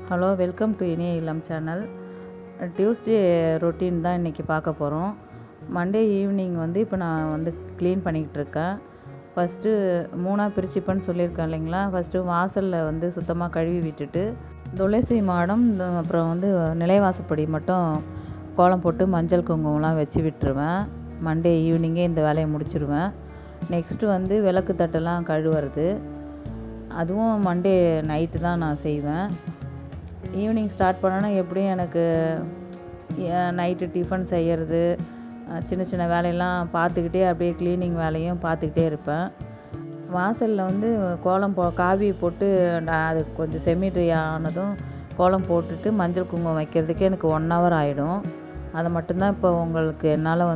Hello, welcome to இனிய இல்லம் channel. Tuesday routine தான் இன்றைக்கி பார்க்க போகிறோம். மண்டே ஈவினிங் இப்போ நான் க்ளீன் பண்ணிக்கிட்டு இருக்கேன். ஃபஸ்ட்டு 3ஆக பிரிச்சுப்பேன்னு சொல்லியிருக்கேன் இல்லைங்களா. ஃபஸ்ட்டு வாசலில் சுத்தமாக கழுவி விட்டுட்டு துளசி மாடம் அப்புறம் நிலைவாசப்படி மட்டும் கோலம் போட்டு மஞ்சள் குங்குமம்லாம் வச்சு விட்டுருவேன். மண்டே ஈவினிங்கே இந்த வேலையை முடிச்சிடுவேன். நெக்ஸ்ட்டு விளக்கு தட்டெல்லாம் கழுவுறது, அதுவும் மண்டே நைட்டு தான் நான் செய்வேன். ஈவினிங் ஸ்டார்ட் பண்ணோன்னா எப்படியும் எனக்கு நைட்டு டிஃபன் செய்கிறது, சின்ன சின்ன வேலையெல்லாம் பார்த்துக்கிட்டே அப்படியே க்ளீனிங் வேலையும் பார்த்துக்கிட்டே இருப்பேன். வாசலில் கோலம் காவி போட்டு அது கொஞ்சம் செமி ட்ரை ஆனதும் கோலம் போட்டுட்டு மஞ்சள் குங்குமம் வைக்கிறதுக்கு எனக்கு 1 hour ஆகிடும். அதை மட்டும்தான் இப்போ உங்களுக்கு என்னால்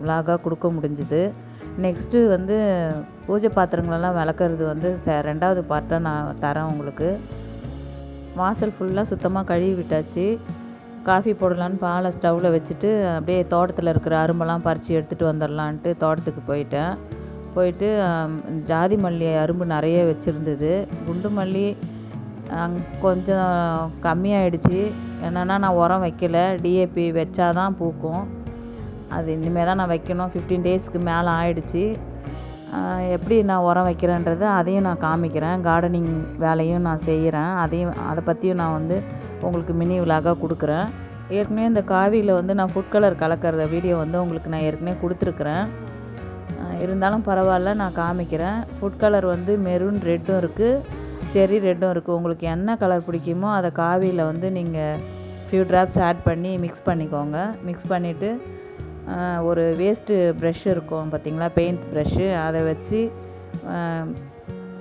விலாகாக கொடுக்க முடிஞ்சுது. நெக்ஸ்ட்டு பூஜை பாத்திரங்களெல்லாம் விளக்குறது 2வது பார்ட்டாக நான் தரேன் உங்களுக்கு. வாசல் ஃபுல்லாக சுத்தமாக கழுவி விட்டாச்சு. காஃபி போடலான்னு பாலை ஸ்டவ்வில் வச்சுட்டு அப்படியே தோட்டத்தில் இருக்கிற அரும்பெல்லாம் பறித்து எடுத்துகிட்டு வந்துடலான்ட்டு தோட்டத்துக்கு போயிட்டு ஜாதி மல்லி அரும்பு நிறைய வச்சுருந்தது. குண்டு மல்லி கொஞ்சம் கம்மியாயிடுச்சு. என்னென்னா நான் உரம் வைக்கல, டிஏபி வச்சாதான் பூக்கும். அது இனிமேல் தான் நான் வைக்கணும். 15 daysக்கு மேலே ஆயிடுச்சு. எப்படி நான் உரம் வைக்கிறேன்றதை அதையும் நான் காமிக்கிறேன். கார்டனிங் வேலையும் நான் செய்கிறேன். அதை பற்றியும் நான் உங்களுக்கு மினி விலாகாக கொடுக்குறேன். ஏற்கனவே இந்த காவியில் நான் ஃபுட் கலர் கலக்கிற வீடியோ உங்களுக்கு நான் ஏற்கனவே கொடுத்துருக்குறேன். இருந்தாலும் பரவாயில்ல, நான் காமிக்கிறேன். ஃபுட் கலர் மெரூன் ரெட்டும் இருக்குது, செர்ரி ரெட்டும் இருக்குது. உங்களுக்கு என்ன கலர் பிடிக்குமோ அதை காவியில் நீங்கள் ஃபியூ ட்ராப்ஸ் ஆட் பண்ணி மிக்ஸ் பண்ணிக்கோங்க. மிக்ஸ் பண்ணிவிட்டு ஒரு வேஸ்ட்டு ப்ரஷ் இருக்கும் பார்த்திங்களா, பெயிண்ட் ப்ரஷ்ஷு, அதை வச்சு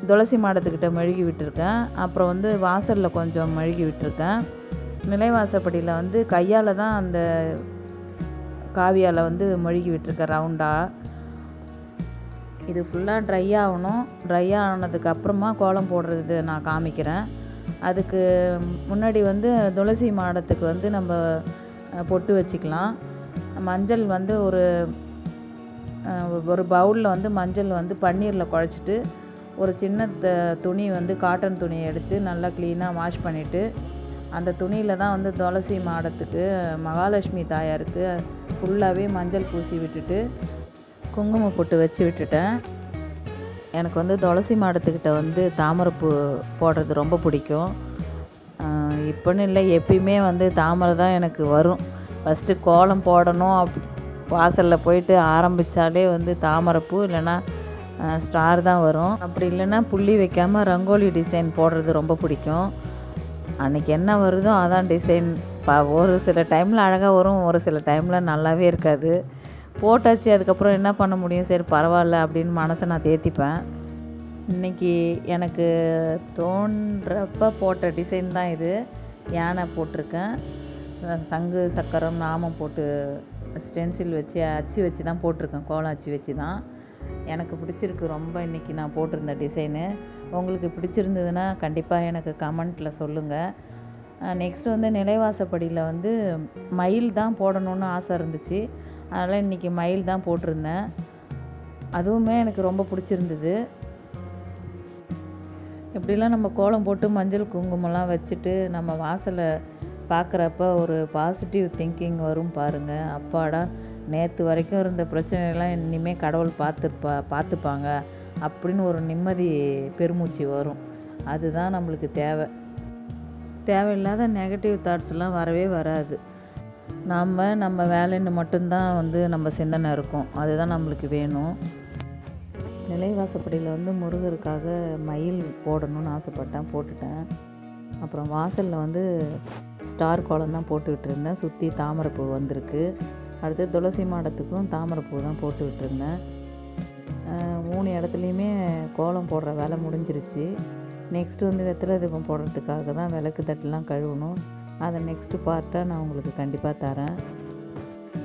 துளசி மாடத்துக்கிட்ட மெழுகி விட்டுருக்கேன். அப்புறம் வாசலில் கொஞ்சம் மெழுகி விட்டுருக்கேன். நிலைவாசப்படியில் கையால் தான் அந்த காவியால் மெழுகி விட்டுருக்கேன் ரவுண்டாக. இது ஃபுல்லாக ட்ரை ஆகணும். ட்ரை ஆனதுக்கு அப்புறமா கோலம் போடுறது நான் காமிக்கிறேன். அதுக்கு முன்னாடி துளசி மாடத்துக்கு நம்ம பொட்டு வச்சுக்கலாம். மஞ்சள் ஒரு பவுலில் மஞ்சள் பன்னீரில் குழச்சிட்டு ஒரு சின்ன துணி காட்டன் துணியை எடுத்து நல்லா க்ளீனாக வாஷ் பண்ணிவிட்டு அந்த துணியில் தான் துளசி மாடத்துக்கு மகாலட்சுமி தாயாருக்கு ஃபுல்லாகவே மஞ்சள் பூசி விட்டுட்டு குங்குமம் போட்டு வச்சு விட்டுட்டேன். எனக்கு துளசி மாடத்துக்கிட்ட தாமரைப்பூ போடுறது ரொம்ப பிடிக்கும். இப்போன்னு இல்லை, எப்பயுமே தாமரை தான் எனக்கு வரும். ஃபஸ்ட்டு கோலம் போடணும் வாசலில் போயிட்டு ஆரம்பித்தாலே தாமரைப்பூ இல்லைன்னா ஸ்டார் தான் வரும். அப்படி இல்லைன்னா புள்ளி வைக்காமல் ரங்கோலி டிசைன் போடுறது ரொம்ப பிடிக்கும். அன்றைக்கி என்ன வருதோ அதான் டிசைன். ஒரு சில டைமில் அழகாக வரும், ஒரு சில டைமில் நல்லாவே இருக்காது. போட்டாச்சு, அதுக்கப்புறம் என்ன பண்ண முடியும், சரி பரவாயில்ல அப்படின்னு மனசை நான் தேத்திப்பேன். இன்றைக்கி எனக்கு தோன்றப்ப போட்ட டிசைன் தான் இது. யானை போட்டிருக்கேன், சங்கு சக்கரம் நாமம் போட்டு ஸ்டென்சில் வச்சு அச்சு வச்சு தான் போட்டிருக்கேன். கோலம் அச்சு வச்சு தான். எனக்கு பிடிச்சிருக்கு ரொம்ப இன்றைக்கி நான் போட்டிருந்த டிசைனு. உங்களுக்கு பிடிச்சிருந்ததுன்னா கண்டிப்பாக எனக்கு கமெண்ட்டில் சொல்லுங்கள். நெக்ஸ்ட்டு நிலைவாசப்படியில் மயில் தான் போடணுன்னு ஆசை இருந்துச்சு. அதனால் இன்றைக்கி மயில் தான் போட்டிருந்தேன். அதுவுமே எனக்கு ரொம்ப பிடிச்சிருந்தது. இப்படிலாம் நம்ம கோலம் போட்டு மஞ்சள் குங்குமம்லாம் வச்சுட்டு நம்ம வாசலை பார்க்குறப்ப ஒரு பாசிட்டிவ் திங்கிங் வரும் பாருங்கள். அப்பாடா, நேற்று வரைக்கும் இருந்த பிரச்சனைலாம் இனிமேல் கடவுள் பார்த்துப்பாங்க அப்படின்னு ஒரு நிம்மதி பெருமூச்சு வரும். அதுதான் நம்மளுக்கு தேவையில்லாத நெகட்டிவ் தாட்ஸ்லாம் வரவே வராது. நம்ம வேலைன்னு மட்டும்தான் நம்ம சிந்தனை இருக்கும். அதுதான் நம்மளுக்கு வேணும். நிலைவாசப்படியில் முருகருக்காக மயில் போடணும்னு ஆசைப்பட்டேன், போட்டுட்டேன். அப்புறம் வாசலில் ஸ்டார் கோலம் தான் போட்டு விட்டுருந்தேன். சுற்றி தாமரைப்பூ வந்திருக்கு. அடுத்து துளசி மாடத்துக்கும் தாமரைப்பூ தான் போட்டு விட்டுருந்தேன். 3 இடத்துலையுமே கோலம் போடுற வேலை முடிஞ்சிருச்சு. நெக்ஸ்ட்டு வெத்தலை தீபம் போடுறதுக்காக தான் விளக்கு தட்டெலாம் கழுவணும். அதை நெக்ஸ்ட்டு பார்ட்டாக நான் உங்களுக்கு கண்டிப்பாக தரேன்.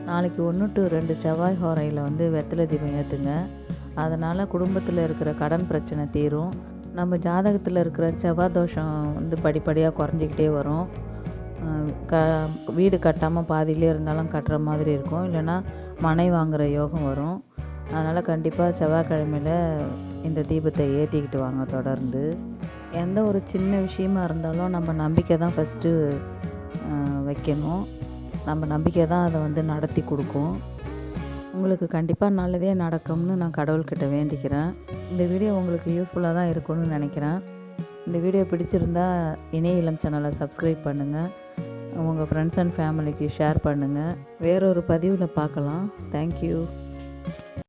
நாளைக்கு 1 to 2 செவ்வாய் ஹோரையில் வெத்தலை தீபம் ஏற்றுங்க. அதனால் குடும்பத்தில் இருக்கிற கடன் பிரச்சனை தீரும். நம்ம ஜாதகத்தில் இருக்கிற செவ்வாய் தோஷம் படிப்படியாக குறைஞ்சிக்கிட்டே வரும். வீடு கட்டாமல் பாதியிலே இருந்தாலும் கட்டுற மாதிரி இருக்கும். இல்லைன்னா மனை வாங்குகிற யோகம் வரும். அதனால் கண்டிப்பாக செவ்வாய்க்கிழமையில் இந்த தீபத்தை ஏற்றிக்கிட்டு வாங்க தொடர்ந்து. எந்த ஒரு சின்ன விஷயமா இருந்தாலும் நம்ம நம்பிக்கை தான் ஃபஸ்ட்டு வைக்கணும். நம்ம நம்பிக்கை தான் அதை வந்து நடத்தி கொடுக்கும். உங்களுக்கு கண்டிப்பாக நல்லதே நடக்கும்னு நான் கடவுள்கிட்ட வேண்டிக்கிறேன். இந்த வீடியோ உங்களுக்கு யூஸ்ஃபுல்லாக தான் இருக்கும்னு நினைக்கிறேன். இந்த வீடியோ பிடிச்சிருந்தா இணைய இல்லம் சேனலை சப்ஸ்கிரைப் பண்ணுங்கள். உங்கள் ஃப்ரெண்ட்ஸ் அண்ட் ஃபேமிலிக்கு ஷேர் பண்ணுங்கள். வேறொரு பதிவில் பார்க்கலாம். தேங்க்யூ.